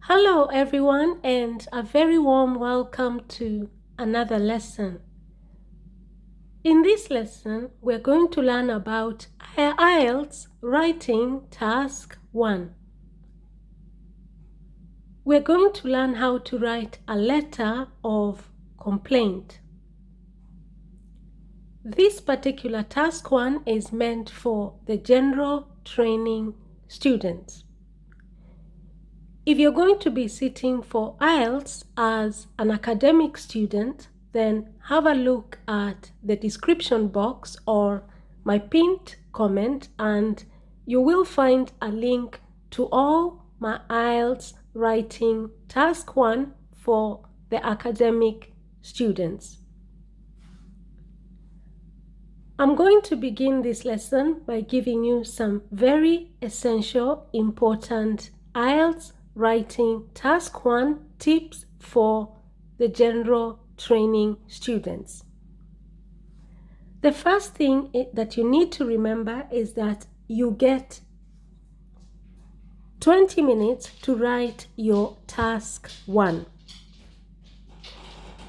Hello everyone, and a very warm welcome to another lesson. In this lesson, we're going to learn about IELTS Writing Task 1. We're going to learn how to write a letter of complaint. This particular task 1 is meant for the general training students. If you're going to be sitting for IELTS as an academic student, then have a look at the description box or my pinned comment, and you will find a link to all my IELTS writing task 1 for the academic students. I'm going to begin this lesson by giving you some very essential, important IELTS writing task 1 tips for the general training students. The first thing that you need to remember is that you get 20 minutes to write your task 1.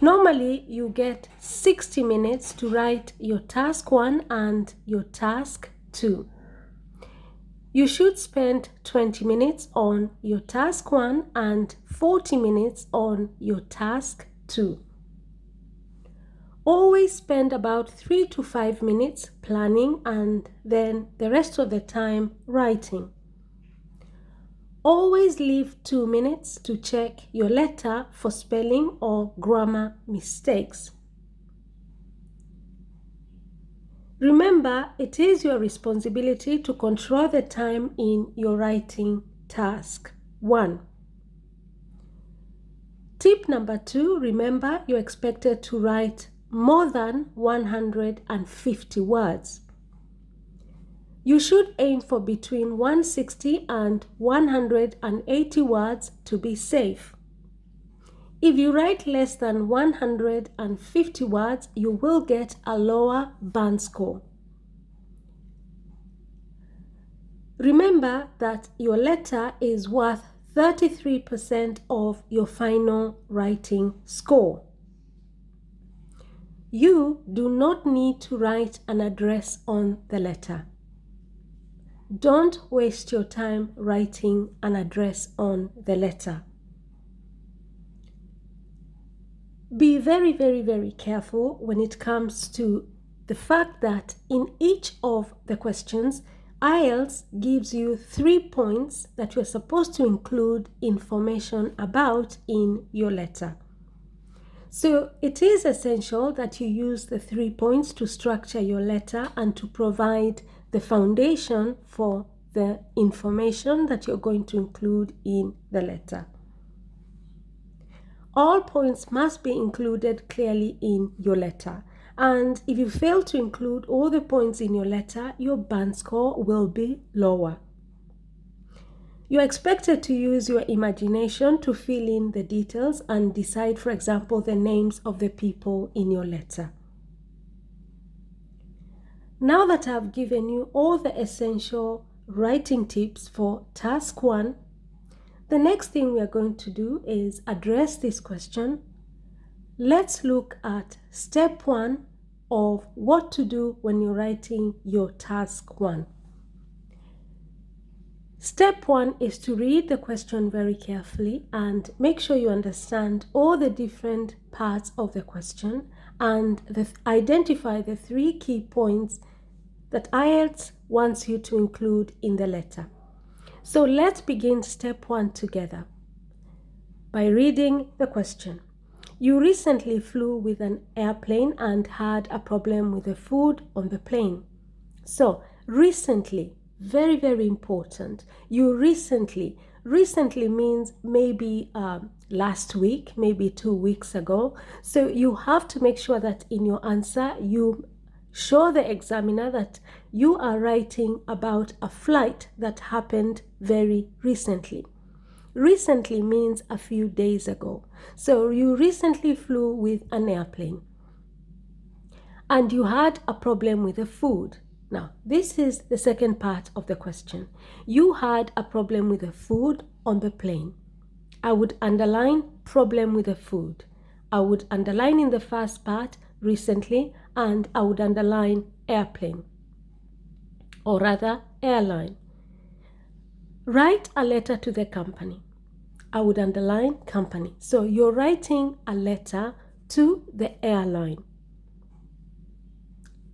Normally, you get 60 minutes to write your task 1 and your task 2. You should spend 20 minutes on your task 1 and 40 minutes on your task 2. Always spend about 3 to 5 minutes planning and then the rest of the time writing. Always leave 2 minutes to check your letter for spelling or grammar mistakes. Remember, it is your responsibility to control the time in your writing task 1. Tip number 2, remember you're expected to write more than 150 words. You should aim for between 160 and 180 words to be safe. If you write less than 150 words, you will get a lower band score. Remember that your letter is worth 33% of your final writing score. You do not need to write an address on the letter. Don't waste your time writing an address on the letter. Be very, very, very careful when it comes to the fact that in each of the questions, IELTS gives you 3 points that you're supposed to include information about in your letter. So it is essential that you use the 3 points to structure your letter and to provide the foundation for the information that you're going to include in the letter. All points must be included clearly in your letter. And if you fail to include all the points in your letter, your band score will be lower. You're expected to use your imagination to fill in the details and decide, for example, the names of the people in your letter. Now that I've given you all the essential writing tips for task 1, the next thing we are going to do is address this question. Let's look at step 1 of what to do when you're writing your task 1. Step 1 is to read the question very carefully and make sure you understand all the different parts of the question and identify the 3 key points that IELTS wants you to include in the letter. So let's begin step 1 together by reading the question. You recently flew with an airplane and had a problem with the food on the plane. So recently, very, very important. You recently means maybe last week, maybe 2 weeks ago. So you have to make sure that in your answer you show the examiner that you are writing about a flight that happened very recently. Recently means a few days ago. So you recently flew with an airplane and you had a problem with the food. Now, this is the second part of the question. You had a problem with the food on the plane. I would underline problem with the food. I would underline in the first part recently, and I would underline airplane, or rather airline. Write a letter to the company. I would underline company. So you're writing a letter to the airline.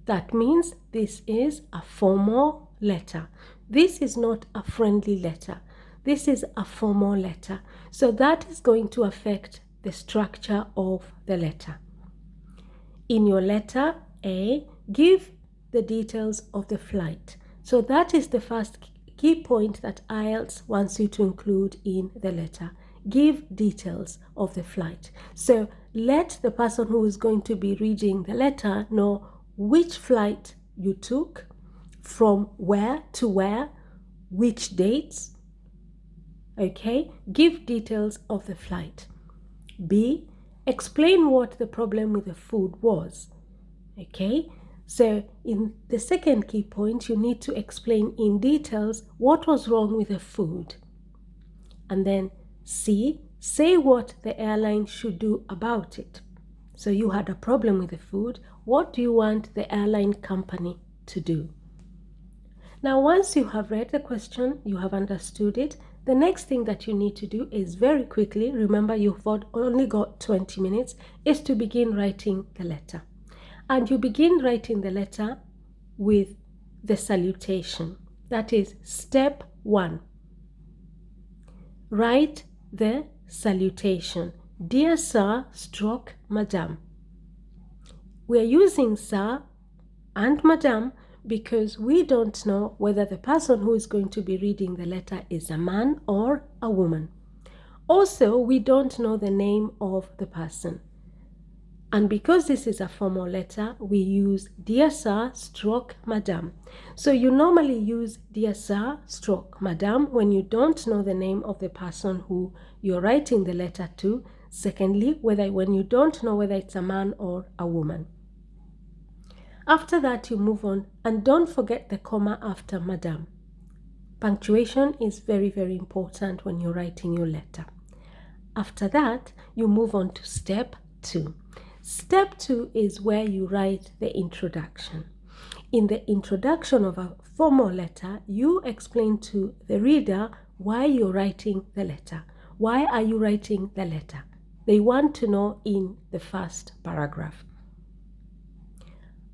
That means this is a formal letter. This is not a friendly letter. This is a formal letter. So that is going to affect the structure of the letter. In your letter A, give the details of the flight. So that is the first key point that IELTS wants you to include in the letter. Give details of the flight. So let the person who is going to be reading the letter know which flight you took, from where to where, which dates. Okay, give details of the flight. B, explain what the problem with the food was. Okay, so in the second key point, you need to explain in details what was wrong with the food. And then C, say what the airline should do about it. So you had a problem with the food. What do you want the airline company to do? Now, once you have read the question, you have understood it, the next thing that you need to do is very quickly, remember you've only got 20 minutes, is to begin writing the letter. And you begin writing the letter with the salutation. That is step 1. Write the salutation. Dear Sir, stroke Madam. We are using Sir and Madam because we don't know whether the person who is going to be reading the letter is a man or a woman. Also, we don't know the name of the person. And because this is a formal letter, we use Dear Sir, stroke Madam. So you normally use Dear Sir, stroke Madam when you don't know the name of the person who you're writing the letter to. Secondly, when you don't know whether it's a man or a woman. After that, you move on, and don't forget the comma after Madam. Punctuation is very, very important when you're writing your letter. After that, you move on to step 2. Step 2 is where you write the introduction. In the introduction of a formal letter, you explain to the reader why you're writing the letter. Why are you writing the letter? They want to know in the first paragraph.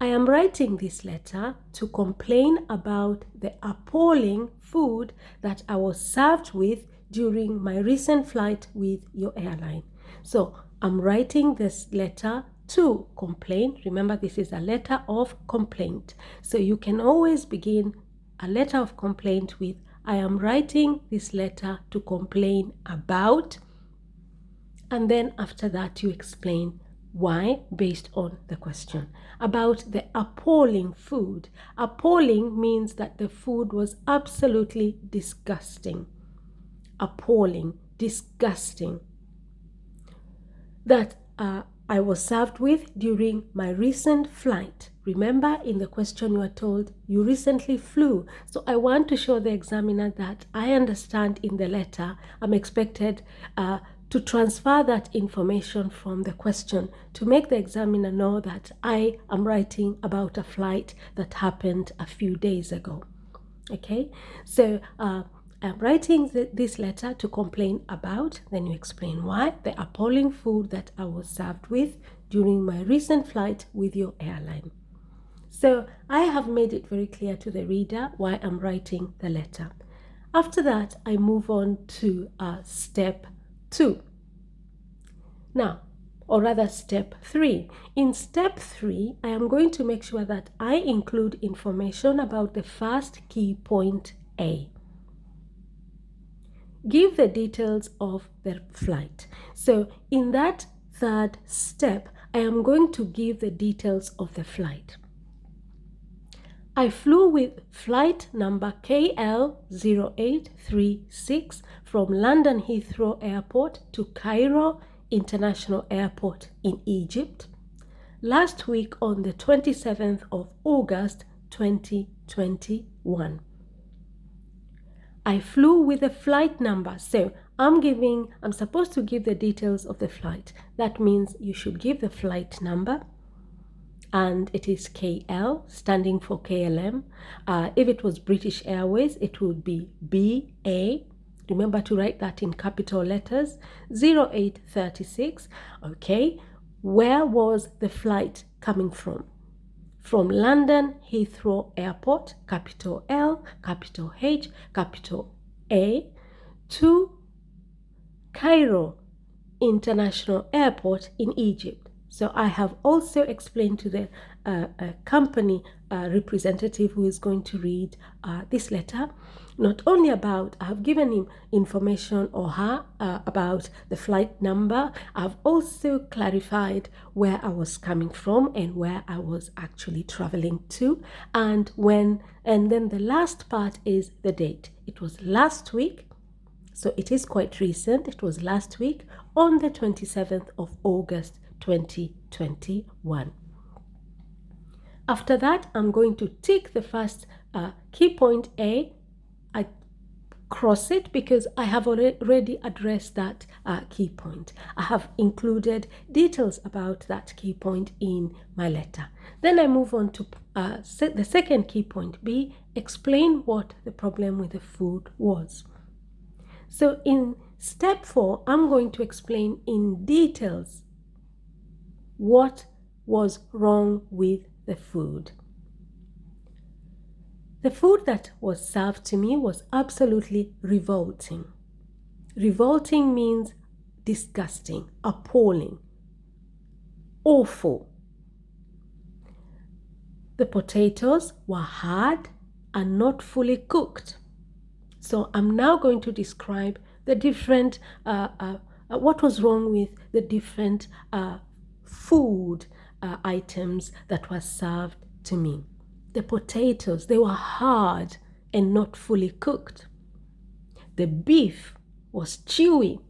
I am writing this letter to complain about the appalling food that I was served with during my recent flight with your airline. So I'm writing this letter to complain. Remember, this is a letter of complaint. So you can always begin a letter of complaint with, I am writing this letter to complain about, and then after that you explain why based on the question. About the appalling food. Appalling means that the food was absolutely disgusting. Appalling, disgusting. That I was served with during my recent flight. Remember, in the question you are told you recently flew. So I want to show the examiner that I understand in the letter I'm expected to transfer that information from the question to make the examiner know that I am writing about a flight that happened a few days ago. Okay, so I'm writing this letter to complain about, then you explain why, the appalling food that I was served with during my recent flight with your airline. So I have made it very clear to the reader why I'm writing the letter. After that, I move on to step 2. Now, or rather step 3. In step 3, I am going to make sure that I include information about the first key point A. Give the details of the flight. So in that third step, I am going to give the details of the flight. I flew with flight number KL0836 from London Heathrow Airport to Cairo International Airport in Egypt last week on the 27th of August 2021. I flew with the flight number. So I'm supposed to give the details of the flight. That means you should give the flight number, and it is KL, standing for KLM. If it was British Airways, it would be BA. Remember to write that in capital letters. 0836. Okay, where was the flight coming from? From London Heathrow Airport, capital L, capital H, capital A, to Cairo International Airport in Egypt. So I have also explained to the company representative who is going to read this letter, not only about, I've given him information or her about the flight number, I've also clarified where I was coming from and where I was actually traveling to, and when, and then the last part is the date. It was last week, so it is quite recent. It was last week on the 27th of August 2021. After that, I'm going to tick the first key point A. I cross it because I have already addressed that key point. I have included details about that key point in my letter. Then I move on to the second key point B, explain what the problem with the food was. So in step 4, I'm going to explain in details what was wrong with the food. The food that was served to me was absolutely revolting. Revolting means disgusting, appalling, awful. The potatoes were hard and not fully cooked. So I'm now going to describe the different, what was wrong with the different food items that were served to me. The potatoes, they were hard and not fully cooked. The beef was chewy.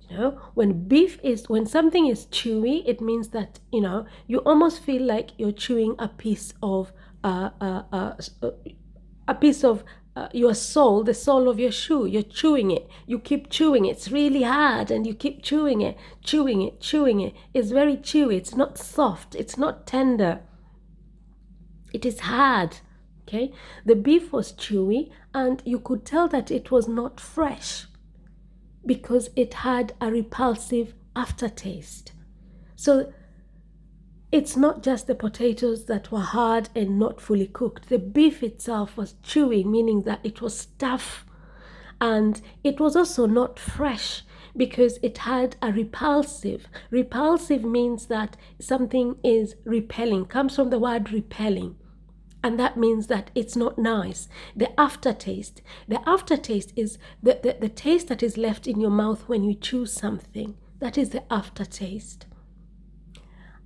You know, when something is chewy, it means that, you know, you almost feel like you're chewing a piece of your sole, the sole of your shoe. You're chewing it. You keep chewing it. It's really hard, and you keep chewing it. It's very chewy. It's not soft. It's not tender. It is hard. Okay? The beef was chewy, and you could tell that it was not fresh because it had a repulsive aftertaste. So it's not just the potatoes that were hard and not fully cooked. The beef itself was chewy, meaning that it was tough. And it was also not fresh because it had a repulsive. Repulsive means that something is repelling, comes from the word repelling. And that means that it's not nice. The aftertaste. The aftertaste is the taste that is left in your mouth when you chew something. That is the aftertaste.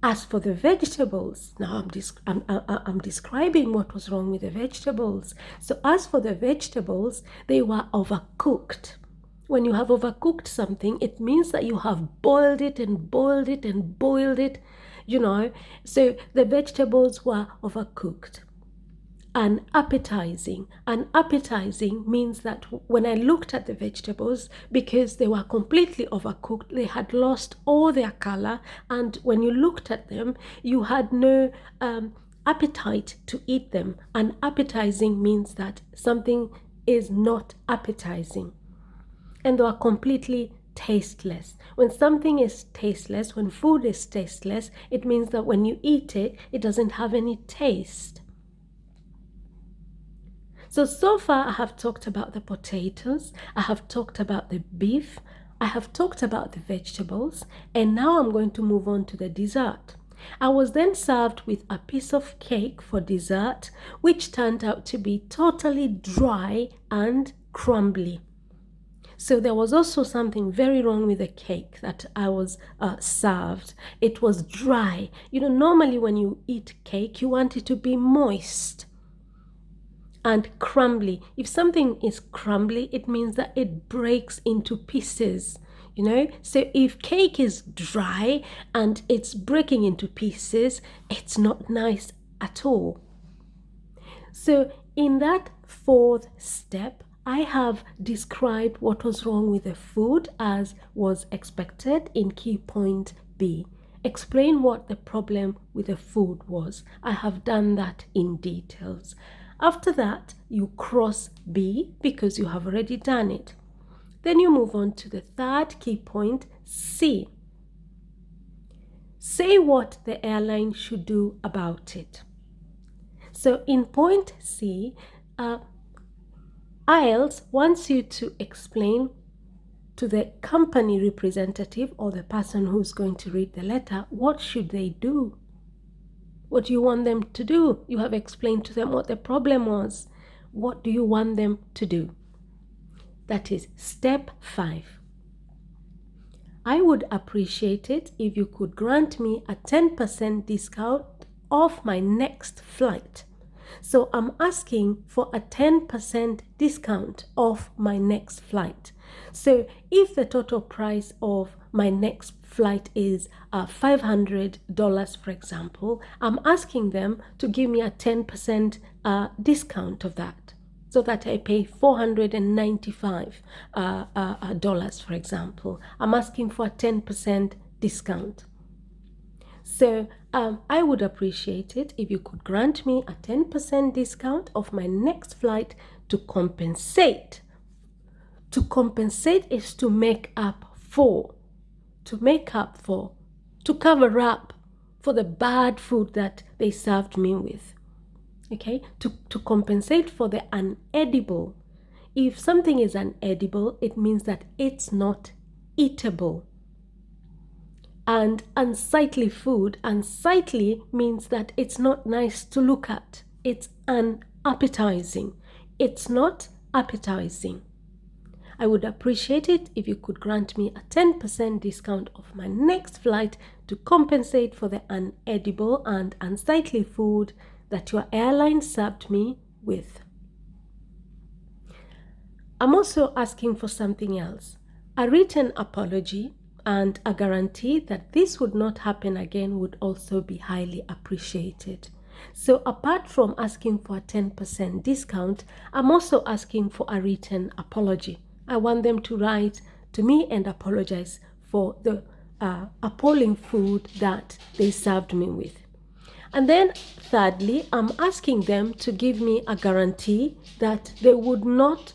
As for the vegetables, now I'm describing what was wrong with the vegetables. So as for the vegetables, they were overcooked. When you have overcooked something, it means that you have boiled it and boiled it and boiled it, you know. So the vegetables were overcooked. Unappetizing. Unappetizing means that when I looked at the vegetables, because they were completely overcooked, they had lost all their color, and when you looked at them, you had no appetite to eat them. Unappetizing means that something is not appetizing, and they are completely tasteless. When something is tasteless, when food is tasteless, it means that when you eat it, it doesn't have any taste. So far I have talked about the potatoes, I have talked about the beef, I have talked about the vegetables, and now I'm going to move on to the dessert. I was then served with a piece of cake for dessert, which turned out to be totally dry and crumbly. So there was also something very wrong with the cake that I was served. It was dry. You know, normally when you eat cake, you want it to be moist. And crumbly. If something is crumbly, it means that it breaks into pieces, you know. So if cake is dry and it's breaking into pieces, it's not nice at all. So in that fourth step, I have described what was wrong with the food as was expected in key point B. Explain what the problem with the food was. I have done that in details. After that, you cross B because you have already done it. Then you move on to the third key point, C. Say what the airline should do about it. So in point C, IELTS wants you to explain to the company representative or the person who's going to read the letter, what should they do? What do you want them to do? You have explained to them what the problem was. What do you want them to do? That is step 5. I would appreciate it if you could grant me a 10% discount off my next flight. So I'm asking for a 10% discount off my next flight. So if the total price of my next flight is $500, for example, I'm asking them to give me a 10% discount of that, so that I pay $495, for example. I'm asking for a 10% discount. So I would appreciate it if you could grant me a 10% discount of my next flight to compensate. To compensate is to make up for, to cover up for the bad food that they served me with. Okay, to compensate for the unedible. If something is unedible, it means that it's not eatable. And unsightly food, unsightly means that it's not nice to look at. It's unappetizing. It's not appetizing. I would appreciate it if you could grant me a 10% discount of my next flight to compensate for the unedible and unsightly food that your airline served me with. I'm also asking for something else, a written apology and a guarantee that this would not happen again would also be highly appreciated. So apart from asking for a 10% discount, I'm also asking for a written apology. I want them to write to me and apologize for the appalling food that they served me with. And then thirdly, I'm asking them to give me a guarantee that they would not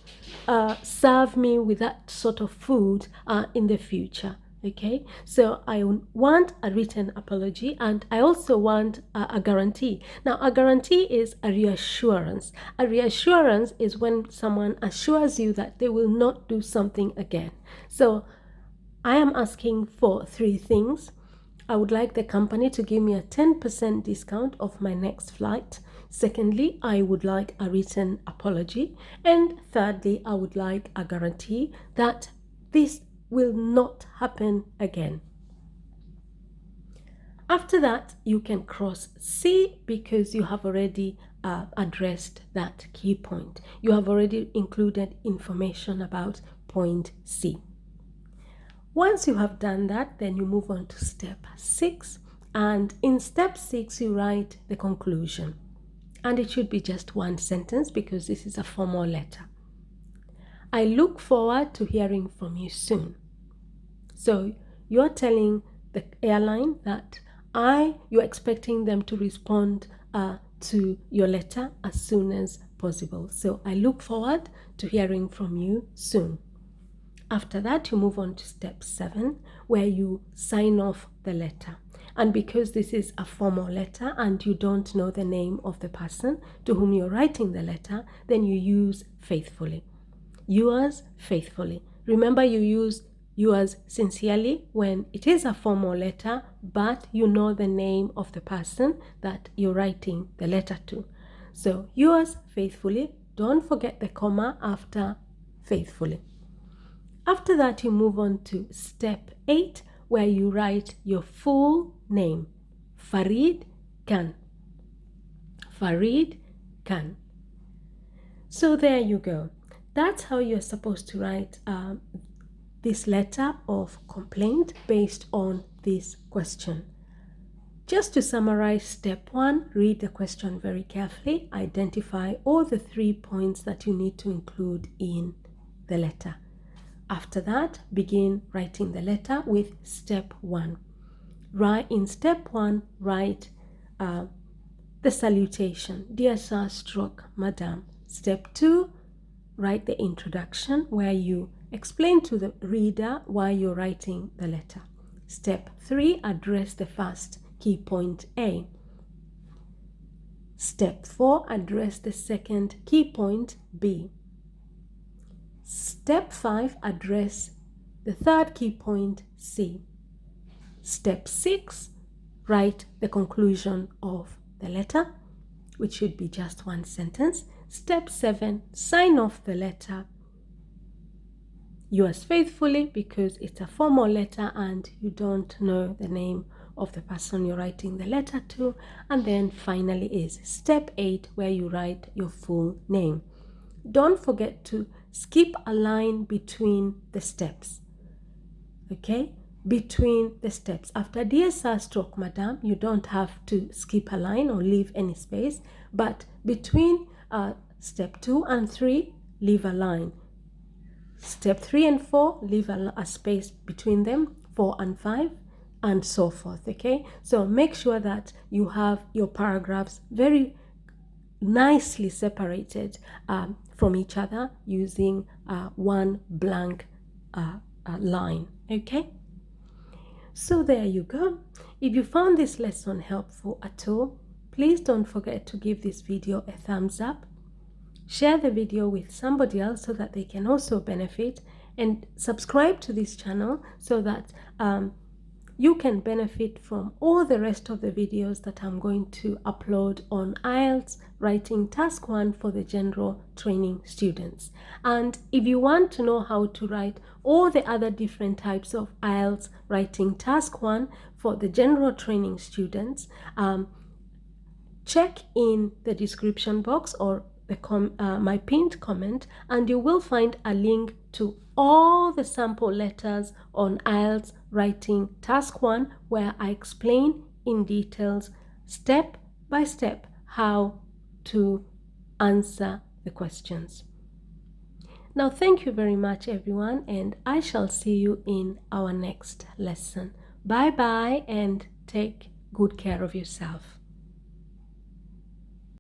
serve me with that sort of food in the future. Okay, so I want a written apology and I also want a guarantee. Now, a guarantee is a reassurance. A reassurance is when someone assures you that they will not do something again. So I am asking for 3 things. I would like the company to give me a 10% discount of my next flight. Secondly, I would like a written apology. And thirdly, I would like a guarantee that this will not happen again. After that, you can cross C because you have already addressed that key point. You have already included information about point C. Once you have done that, then you move on to step 6. And in step 6, you write the conclusion. And it should be just 1 sentence because this is a formal letter. I look forward to hearing from you soon. So you're telling the airline that you're expecting them to respond to your letter as soon as possible. So I look forward to hearing from you soon. After that, you move on to step 7, where you sign off the letter. And because this is a formal letter and you don't know the name of the person to whom you're writing the letter, then you use faithfully. Yours faithfully. Remember, you use yours sincerely when it is a formal letter, but you know the name of the person that you're writing the letter to. So yours faithfully. Don't forget the comma after faithfully. After that, you move on to step 8, where you write your full name. Farid Khan. Farid Khan. So there you go. That's how you're supposed to write this letter of complaint based on this question. Just to summarize step 1, read the question very carefully. Identify all the 3 points that you need to include in the letter. After that, begin writing the letter with step 1. In step 1, write the salutation, dear sir / madam. Step 2, write the introduction where you explain to the reader why you're writing the letter. Step 3, address the first key point A. Step 4, address the second key point B. Step 5, address the third key point C. Step 6, write the conclusion of the letter, which should be just 1 sentence. Step 7, sign off the letter, yours faithfully, because it's a formal letter and you don't know the name of the person you're writing the letter to. And then finally is step 8, where you write your full name. Don't forget to skip a line between the steps. Okay? Between the steps. After dear sir / madam, you don't have to skip a line or leave any space, but between step 2 and 3, leave a line. Step 3 and 4, leave a space between them, 4 and 5, and so forth. Okay? So make sure that you have your paragraphs very nicely separated from each other using one blank line. Okay? So there you go. If you found this lesson helpful at all, please don't forget to give this video a thumbs up. Share the video with somebody else so that they can also benefit, and subscribe to this channel so that you can benefit from all the rest of the videos that I'm going to upload on IELTS Writing Task 1 for the general training students. And if you want to know how to write all the other different types of IELTS Writing Task 1 for the general training students, check in the description box or my pinned comment, and you will find a link to all the sample letters on IELTS Writing Task 1, where I explain in details, step by step, how to answer the questions. Now, thank you very much, everyone, and I shall see you in our next lesson. Bye bye, and take good care of yourself.